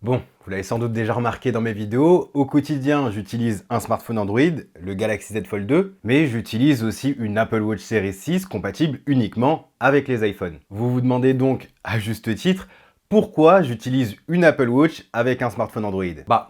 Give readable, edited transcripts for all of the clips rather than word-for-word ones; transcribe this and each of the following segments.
Bon, vous l'avez sans doute déjà remarqué dans mes vidéos, au quotidien j'utilise un smartphone Android, le Galaxy Z Fold 2, mais j'utilise aussi une Apple Watch Series 6 compatible uniquement avec les iPhones. Vous vous demandez donc, à juste titre, pourquoi j'utilise une Apple Watch avec un smartphone Android?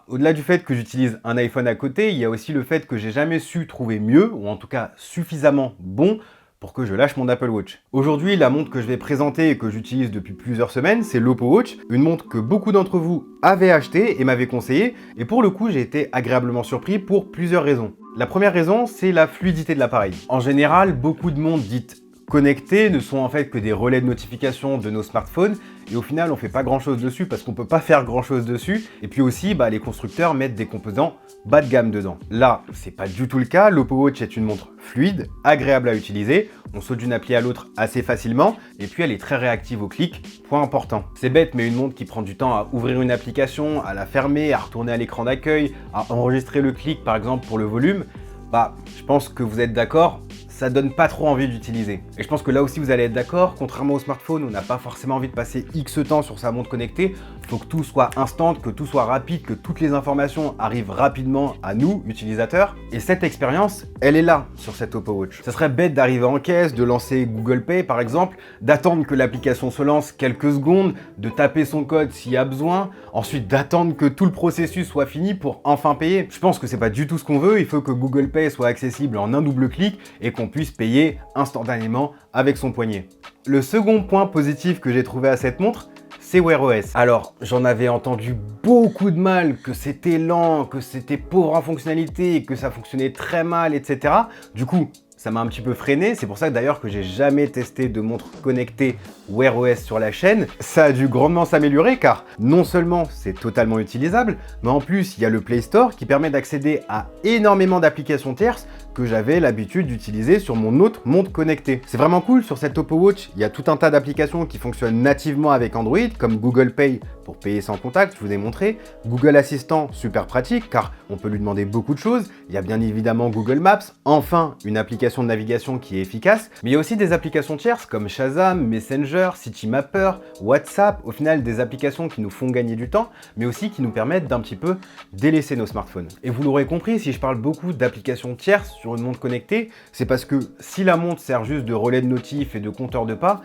Au-delà du fait que j'utilise un iPhone à côté, il y a aussi le fait que j'ai jamais su trouver mieux, ou en tout cas suffisamment bon, pour que je lâche mon Apple Watch. Aujourd'hui, la montre que je vais présenter et que j'utilise depuis plusieurs semaines, c'est l'Oppo Watch, une montre que beaucoup d'entre vous avaient achetée et m'avaient conseillé, et pour le coup, j'ai été agréablement surpris pour plusieurs raisons. La première raison, c'est la fluidité de l'appareil. En général, beaucoup de montres dites connectées ne sont en fait que des relais de notification de nos smartphones, et au final, on fait pas grand chose dessus parce qu'on peut pas faire grand chose dessus, et puis aussi, les constructeurs mettent des composants bas de gamme dedans. Là, c'est pas du tout le cas. L'Oppo Watch est une montre fluide, agréable à utiliser, on saute d'une appli à l'autre assez facilement, et puis elle est très réactive au clic, point important. C'est bête, mais une montre qui prend du temps à ouvrir une application, à la fermer, à retourner à l'écran d'accueil, à enregistrer le clic par exemple pour le volume, je pense que vous êtes d'accord, ça donne pas trop envie d'utiliser. Et je pense que là aussi vous allez être d'accord, contrairement au smartphone, on n'a pas forcément envie de passer X temps sur sa montre connectée, il faut que tout soit instant, que tout soit rapide, que toutes les informations arrivent rapidement à nous, utilisateurs. Et cette expérience, elle est là sur cette Oppo Watch. Ça serait bête d'arriver en caisse, de lancer Google Pay par exemple, d'attendre que l'application se lance quelques secondes, de taper son code s'il y a besoin, ensuite d'attendre que tout le processus soit fini pour enfin payer. Je pense que c'est pas du tout ce qu'on veut, il faut que Google Pay soit accessible en un double clic et qu'on puisse payer instantanément avec son poignet. Le second point positif que j'ai trouvé à cette montre, c'est Wear OS. Alors, j'en avais entendu beaucoup de mal, que c'était lent, que c'était pauvre en fonctionnalité, que ça fonctionnait très mal, etc. Du coup, ça m'a un petit peu freiné, c'est pour ça d'ailleurs que j'ai jamais testé de montre connectée Wear OS sur la chaîne. Ça a dû grandement s'améliorer car non seulement c'est totalement utilisable, mais en plus il y a le Play Store qui permet d'accéder à énormément d'applications tierces que j'avais l'habitude d'utiliser sur mon autre montre connectée. C'est vraiment cool, sur cette Oppo Watch, il y a tout un tas d'applications qui fonctionnent nativement avec Android, comme Google Pay pour payer sans contact, je vous ai montré, Google Assistant, super pratique car on peut lui demander beaucoup de choses, il y a bien évidemment Google Maps, enfin une application de navigation qui est efficace, mais il y a aussi des applications tierces comme Shazam, Messenger, Citymapper, WhatsApp, au final des applications qui nous font gagner du temps, mais aussi qui nous permettent d'un petit peu délaisser nos smartphones. Et vous l'aurez compris, si je parle beaucoup d'applications tierces sur une montre connectée, c'est parce que si la montre sert juste de relais de notif et de compteur de pas,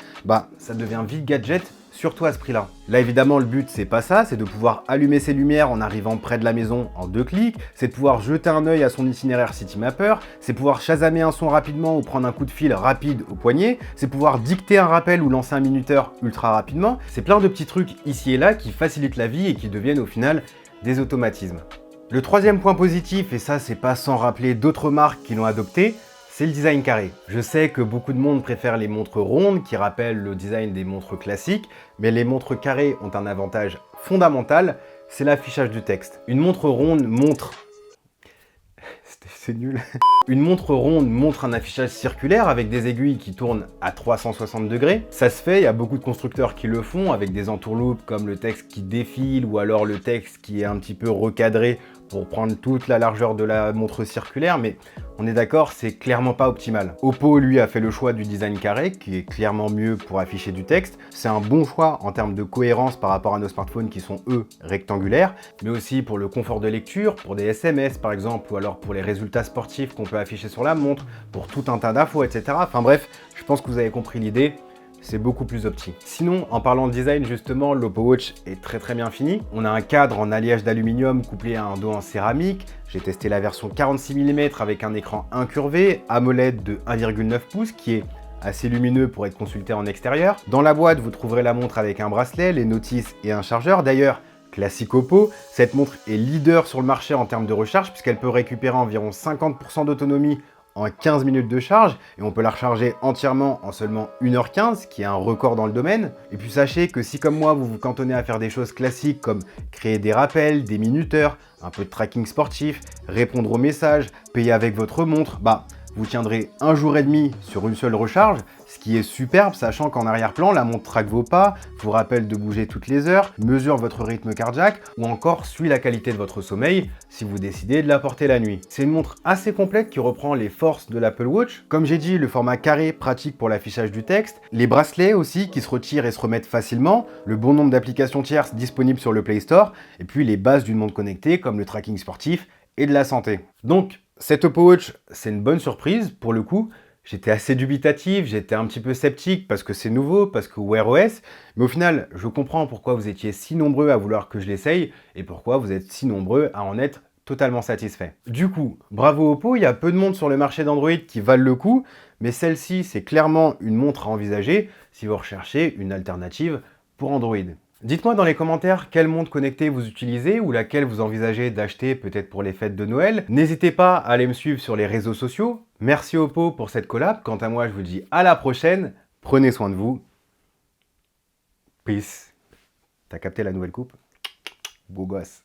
ça devient vite gadget, surtout à ce prix-là. Là, évidemment, le but, c'est pas ça, c'est de pouvoir allumer ses lumières en arrivant près de la maison en 2 clics, c'est de pouvoir jeter un œil à son itinéraire Citymapper, c'est pouvoir chasamer un son rapidement ou prendre un coup de fil rapide au poignet, c'est pouvoir dicter un rappel ou lancer un minuteur ultra rapidement. C'est plein de petits trucs ici et là qui facilitent la vie et qui deviennent au final des automatismes. Le troisième point positif, et ça, c'est pas sans rappeler d'autres marques qui l'ont adopté, c'est le design carré. Je sais que beaucoup de monde préfère les montres rondes qui rappellent le design des montres classiques, mais les montres carrées ont un avantage fondamental, c'est l'affichage du texte. Une montre ronde montre... C'est nul. Une montre ronde montre un affichage circulaire avec des aiguilles qui tournent à 360 degrés. Ça se fait, il y a beaucoup de constructeurs qui le font avec des entourloupes comme le texte qui défile ou alors le texte qui est un petit peu recadré pour prendre toute la largeur de la montre circulaire, mais on est d'accord, c'est clairement pas optimal. Oppo, lui, a fait le choix du design carré, qui est clairement mieux pour afficher du texte. C'est un bon choix en termes de cohérence par rapport à nos smartphones qui sont, eux, rectangulaires, mais aussi pour le confort de lecture, pour des SMS par exemple, ou alors pour les résultats sportifs qu'on peut afficher sur la montre, pour tout un tas d'infos, etc. Enfin bref, je pense que vous avez compris l'idée. C'est beaucoup plus opti. Sinon, en parlant de design, justement, l'Oppo Watch est très bien fini. On a un cadre en alliage d'aluminium couplé à un dos en céramique. J'ai testé la version 46 mm avec un écran incurvé, AMOLED de 1,9 pouces qui est assez lumineux pour être consulté en extérieur. Dans la boîte, vous trouverez la montre avec un bracelet, les notices et un chargeur. D'ailleurs, classique Oppo, cette montre est leader sur le marché en termes de recharge puisqu'elle peut récupérer environ 50% d'autonomie en 15 minutes de charge et on peut la recharger entièrement en seulement 1h15, qui est un record dans le domaine. Et puis sachez que si comme moi vous vous cantonnez à faire des choses classiques comme créer des rappels, des minuteurs, un peu de tracking sportif, répondre aux messages, payer avec votre montre, vous tiendrez 1 jour et demi sur une seule recharge, ce qui est superbe, sachant qu'en arrière-plan, la montre traque vos pas, vous rappelle de bouger toutes les heures, mesure votre rythme cardiaque ou encore suit la qualité de votre sommeil si vous décidez de la porter la nuit. C'est une montre assez complète qui reprend les forces de l'Apple Watch. Comme j'ai dit, le format carré pratique pour l'affichage du texte, les bracelets aussi qui se retirent et se remettent facilement, le bon nombre d'applications tierces disponibles sur le Play Store, et puis les bases d'une montre connectée comme le tracking sportif et de la santé. Donc, cette Apple Watch, c'est une bonne surprise pour le coup. J'étais assez dubitatif, j'étais un petit peu sceptique parce que c'est nouveau, parce que Wear OS, mais au final, je comprends pourquoi vous étiez si nombreux à vouloir que je l'essaye et pourquoi vous êtes si nombreux à en être totalement satisfait. Du coup, bravo Oppo, il y a peu de monde sur le marché d'Android qui valent le coup, mais celle-ci, c'est clairement une montre à envisager si vous recherchez une alternative pour Android. Dites-moi dans les commentaires quelle montre connectée vous utilisez ou laquelle vous envisagez d'acheter peut-être pour les fêtes de Noël. N'hésitez pas à aller me suivre sur les réseaux sociaux. Merci Oppo pour cette collab. Quant à moi, je vous dis à la prochaine. Prenez soin de vous. Peace. T'as capté la nouvelle coupe? Beau gosse.